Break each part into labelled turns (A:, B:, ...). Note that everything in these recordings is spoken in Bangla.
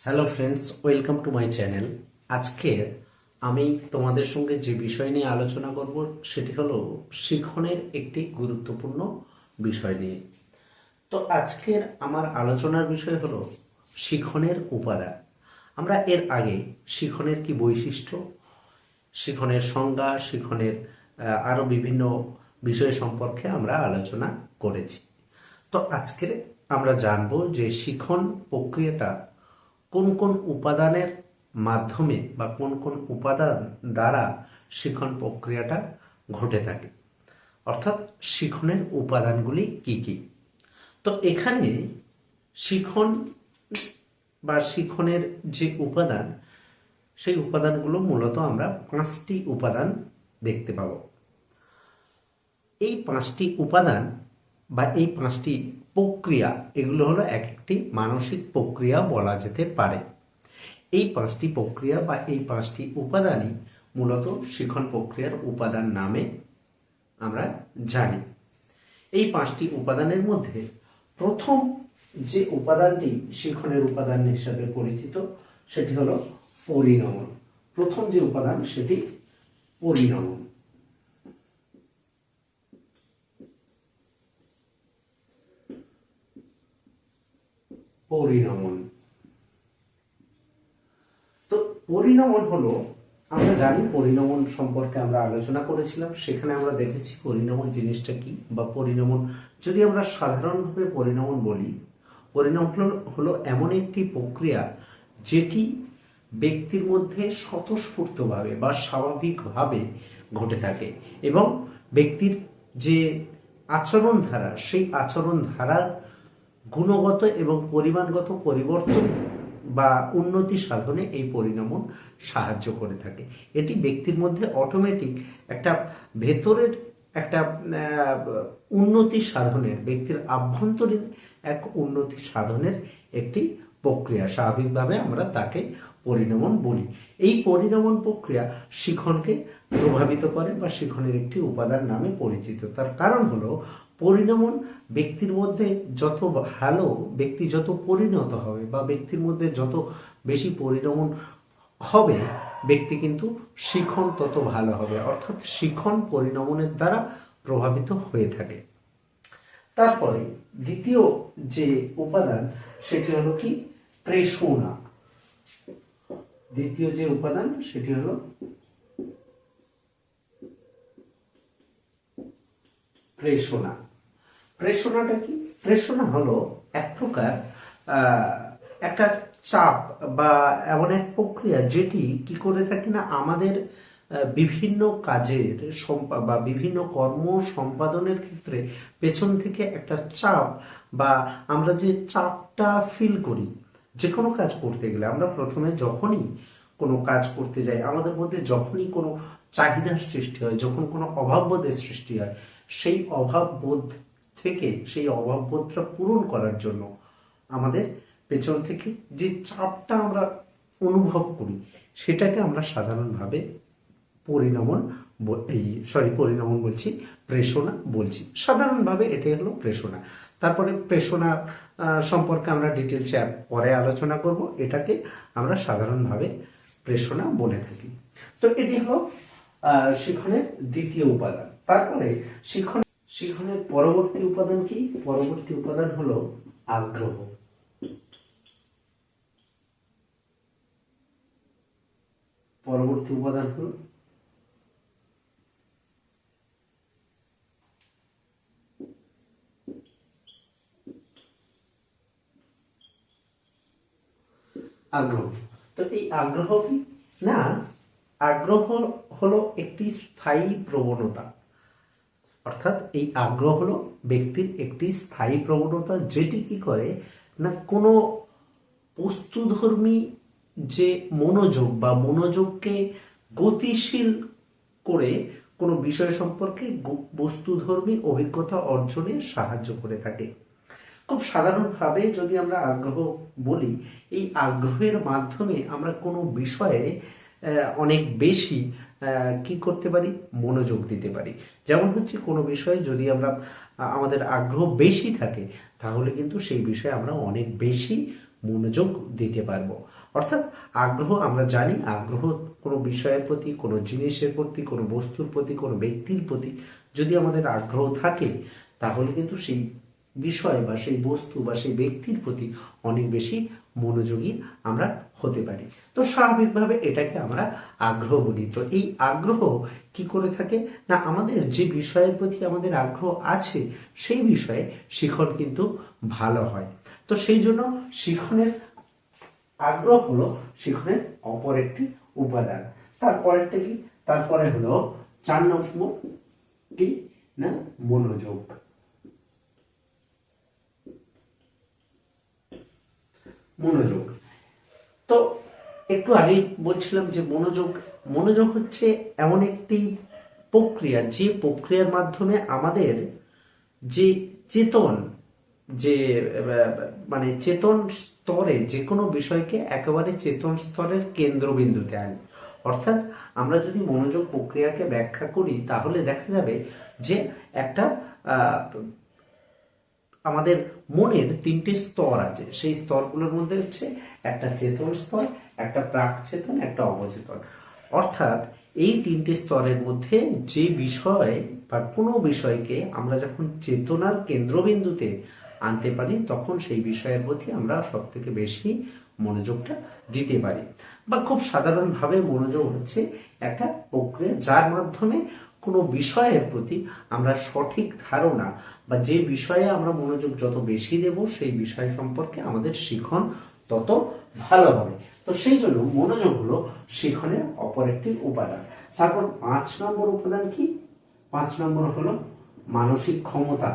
A: Hello friends, welcome to my channel. আজকে আমি তোমাদের সঙ্গে যে বিষয় নিয়ে আলোচনা করব সেটি হলো শিখনের একটি গুরুত্বপূর্ণ বিষয় নিয়ে। তো আজকের আমার আলোচনার বিষয় হলো শিখনের উপাদান। আমরা এর আগে শিখনের কি বৈশিষ্ট্য, শিখনের সংজ্ঞা, শিখনের আরও বিভিন্ন বিষয় সম্পর্কে আমরা আলোচনা করেছি। তো আজকে আমরা জানব যে শিখন প্রক্রিয়াটা কোন কোন উপাদানের মাধ্যমে বা কোন কোন উপাদান দ্বারা শিখন প্রক্রিয়াটা ঘটে থাকে, অর্থাৎ শিখনের উপাদানগুলি কি কি। তো এখানে শিখন বা শিখনের যে উপাদান, সেই উপাদানগুলো মূলত আমরা 5টি উপাদান দেখতে পাবো। এই 5টি উপাদান বা এই 5টি প্রক্রিয়া, এগুলো হলো এক একটি মানসিক প্রক্রিয়া বলা যেতে পারে। এই 5টি প্রক্রিয়া বা এই 5টি উপাদানই মূলত শিখন প্রক্রিয়ার উপাদান নামে আমরা জানি। এই 5টি উপাদানের মধ্যে প্রথম যে উপাদানটি শিখনের উপাদান হিসাবে পরিচিত সেটি হলো পরিণমন। প্রথম যে উপাদান সেটি পরিণমন। পরিণমন তো পরিণমন হলো, আমরা জানি পরিণমন সম্পর্কে আমরা আলোচনা করেছিলাম। সেখানে আমরা দেখেছি পরিণমন জিনিসটা কি, বা পরিণমন যদি আমরা সাধারণভাবে পরিণমন বলি, পরিণমন হলো এমন একটি প্রক্রিয়া যেটি ব্যক্তির মধ্যে স্বতঃস্ফূর্তভাবে বা স্বাভাবিকভাবে ঘটে থাকে এবং ব্যক্তির যে আচরণ ধারা, সেই আচরণ ধারার গুণগত এবং পরিমাণগত পরিবর্তন বা উন্নতি সাধনে এই পরিণমন সাহায্য করে থাকে। এটি ব্যক্তির মধ্যে অটোমেটিক একটা ভেতরের একটা উন্নতি সাধনের, ব্যক্তির আভ্যন্তরীণ এক উন্নতি সাধনের একটি প্রক্রিয়া। স্বাভাবিকভাবে আমরা তাকে পরিণমন বলি। এই পরিণমন প্রক্রিয়া শিখনকে প্রভাবিত করে বা শিখনের একটি উপাদান নামে পরিচিত। তার কারণ হলো পরিণমন ব্যক্তির মধ্যে যত ভালো, ব্যক্তি যত পরিণত হবে বা ব্যক্তির মধ্যে যত বেশি পরিণমন হবে, ব্যক্তি কিন্তু শিখন তত ভালো হবে। অর্থাৎ শিখন পরিণমনের দ্বারা প্রভাবিত হয়ে থাকে। তারপরে দ্বিতীয় যে উপাদান সেটি হলো কি প্রেষণা। দ্বিতীয় যে উপাদান সেটি হলো প্রেষণা। প্রেষণাটা কি? প্রেষণা হলো এক প্রকার একটা চাপ বা এমন এক প্রক্রিয়া যেটি কি করে থাকে না, আমাদের বিভিন্ন কাজের বা বিভিন্ন কর্ম সম্পাদনের ক্ষেত্রে পেছন থেকে একটা চাপ, বা আমরা যে চাপটা ফিল করি যে কোনো কাজ করতে গেলে, আমরা প্রথমে যখনই কোনো কাজ করতে যাই, আমাদের মধ্যে যখনই কোনো চাহিদার সৃষ্টি হয়, যখন কোনো অভাববোধের সৃষ্টি হয়, সেই অভাববোধ থেকে, সেই অভাববোধটা পূরণ করার জন্য আমাদের পেছন থেকে যে চাপটা আমরা অনুভব করি, সেটাকে আমরা সাধারণভাবে পরিণমন বলছি, প্রেষণা বলছি। সাধারণভাবে এটাই হলো প্রেষণা। তারপরে প্রেষণা সম্পর্কে আমরা ডিটেলসে পরে আলোচনা করব। এটাকে আমরা সাধারণভাবে প্রেষণা বলে থাকি। তো এটি হলো শিখনের দ্বিতীয় উপাদান। তারপরে শিখনের পরবর্তী উপাদান কি? পরবর্তী উপাদান হলো আগ্রহ। পরবর্তী উপাদান হলো আগ্রহ। তো এই আগ্রহ কি না, আগ্রহ হলো একটি স্থায়ী প্রবণতা। অর্থাৎ এই আগ্রহ হলো ব্যক্তির একটি স্থায়ী প্রবণতা, যেটি কি করে না, কোনো বস্তুধর্মী যে মনোযোগ বা মনোযোগকে গতিশীল করে কোনো বিষয় সম্পর্কে বস্তুধর্মী অভিজ্ঞতা অর্জনে সাহায্য করে থাকে। খুব সাধারণভাবে যদি আমরা আগ্রহ বলি, এই আগ্রহের মাধ্যমে আমরা কোনো বিষয়ে অনেক বেশি কি করতে পারি, মনোযোগ দিতে পারি। যেমন হচ্ছে কোনো বিষয়ে যদি আমরা আমাদের আগ্রহ বেশি থাকে, তাহলে কিন্তু সেই বিষয়ে আমরা অনেক বেশি মনোযোগ দিতে পারবো। অর্থাৎ আগ্রহ, আমরা জানি আগ্রহ কোনো বিষয়ের প্রতি, কোনো জিনিসের প্রতি, কোনো বস্তুর প্রতি, কোনো ব্যক্তির প্রতি যদি আমাদের আগ্রহ থাকে, তাহলে কিন্তু সেই বিষয় বা সেই বস্তু বা সেই ব্যক্তির প্রতি অনেক বেশি মনোযোগী আমরা হতে পারি। তো স্বাভাবিকভাবে এটাকে আমরা আগ্রহ বলি। তো এই আগ্রহ কি করে থাকে না, আমাদের যে বিষয়ের প্রতি আমাদের আগ্রহ আছে সেই বিষয়ে শিখন কিন্তু ভালো হয়। তো সেই জন্য শিখনের আগ্রহ হলো শিখনের অপর একটি উপাদান। তারপরেরটা কি, তারপরে হলো 4 নম্বর কি না, মনোযোগ। মনোযোগ তো একটু আগে বলছিলাম যে মনোযোগ হচ্ছে এমন একটি প্রক্রিয়া, যে প্রক্রিয়ার মাধ্যমে আমাদের যে চেতন, যে মানে চেতন স্তরে যে কোনো বিষয়কে একেবারে চেতন স্তরের কেন্দ্রবিন্দুতে আনি। অর্থাৎ আমরা যদি মনোযোগ প্রক্রিয়াকে ব্যাখ্যা করি তাহলে দেখা যাবে যে একটা আমাদের মনের 3টে স্তর আছে। সেই স্তরগুলোর মধ্যে হচ্ছে একটা চেতন স্তর, একটা প্রাক চেতন, একটা অবচেতন। অর্থাৎ এই 3টে স্তরের মধ্যে যে বিষয় বা কোনো বিষয়কে আমরা যখন চেতনার কেন্দ্রবিন্দুতে আনতে পারি তখন সেই বিষয়ের প্রতি আমরা সব থেকে বেশি মনোযোগটা দিতে পারি। বা খুব সাধারণভাবে মনোযোগ হচ্ছে একটা প্রক্রিয়া যার মাধ্যমে কোনো বিষয়ের প্রতি আমরা সঠিক ধারণা বা যে বিষয়ে আমরা মনোযোগ যত বেশি দেব সেই বিষয় সম্পর্কে আমাদের শিখন তত ভালো হবে। তো সেই জন্য মনোযোগ হলো শিখনের অপর একটি উপাদান। তারপর 5 নম্বর উপাদান কি, 5 নম্বর হলো মানসিক ক্ষমতা।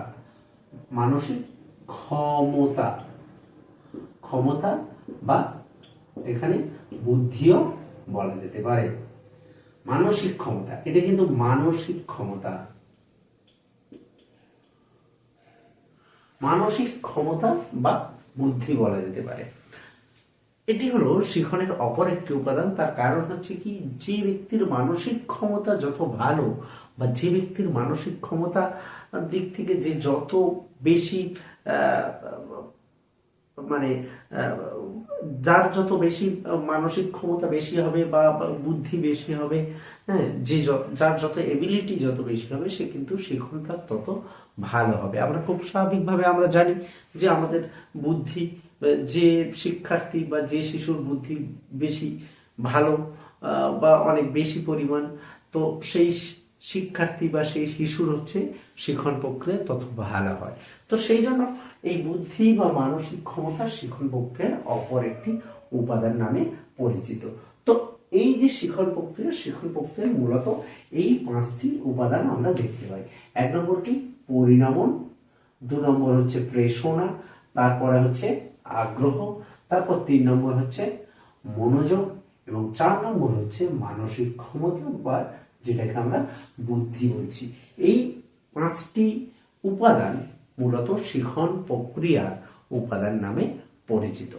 A: মানসিক ক্ষমতা, ক্ষমতা বা এখানে বুদ্ধিও বলা যেতে পারে। মানসিক ক্ষমতা, এটা কিন্তু মানসিক ক্ষমতা, মানসিক ক্ষমতা বা বুদ্ধি বলা যেতে পারে। এটি হলো শিখনের অপর একটি উপাদান। তার কারণ হচ্ছে কি, যে ব্যক্তির মানসিক ক্ষমতা যত ভালো বা যে ব্যক্তির মানসিক ক্ষমতা দিক থেকে যে যত বেশি মানে যার যত বেশি মানসিক ক্ষমতা বেশি হবে বা বুদ্ধি বেশি হবে, হ্যাঁ, যে যার যত এবিলিটি যত বেশি হবে সে কিন্তু শিখন তার তত ভালো হবে। আমরা খুব স্বাভাবিকভাবে আমরা জানি যে আমাদের বুদ্ধি, যে শিক্ষার্থী বা যে শিশুর বুদ্ধি বেশি ভালো বা অনেক বেশি পরিমাণ, তো সেই শিক্ষার্থী বা সেই শিশুর হচ্ছে শিখন প্রক্রিয়া তত ভালো হয়। তো সেই জন্য এই বুদ্ধি বা মানসিক ক্ষমতা শিখন প্রক্রিয়ার অপর একটি উপাদান নামে পরিচিত। তো এই যে শিখন প্রক্রিয়া মূলত এই 5টি উপাদান আমরা দেখতে পাই। 1 নম্বর কি, পরিণামন। 2 নম্বর হচ্ছে প্রেষণা। তারপরে হচ্ছে আগ্রহ। তারপর 3 নম্বর হচ্ছে মনোযোগ এবং 4 নম্বর হচ্ছে মানসিক ক্ষমতা বা যেটাকে আমরা বুদ্ধি বলছি। এই 5টি উপাদান মূলত শিখন প্রক্রিয়ার উপাদান নামে পরিচিত।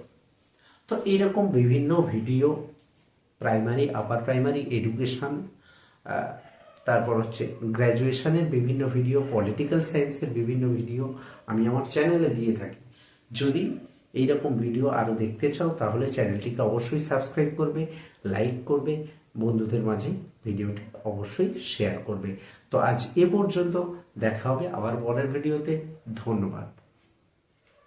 A: তো এইরকম বিভিন্ন video, primary, upper primary education, তারপর হচ্ছে গ্র্যাজুয়েশনের বিভিন্ন ভিডিও, পলিটিক্যাল সায়েন্সের বিভিন্ন ভিডিও আমি আমার চ্যানেলে দিয়ে থাকি। যদি এইরকম ভিডিও আরো দেখতে চাও তাহলে চ্যানেলটিকে অবশ্যই সাবস্ক্রাইব করবে, লাইক করবে, বন্ধুদের মাঝে ভিডিওটি অবশ্যই শেয়ার করবে। তো আজ এ পর্যন্ত, দেখা হবে আবার পরের ভিডিওতে। ধন্যবাদ।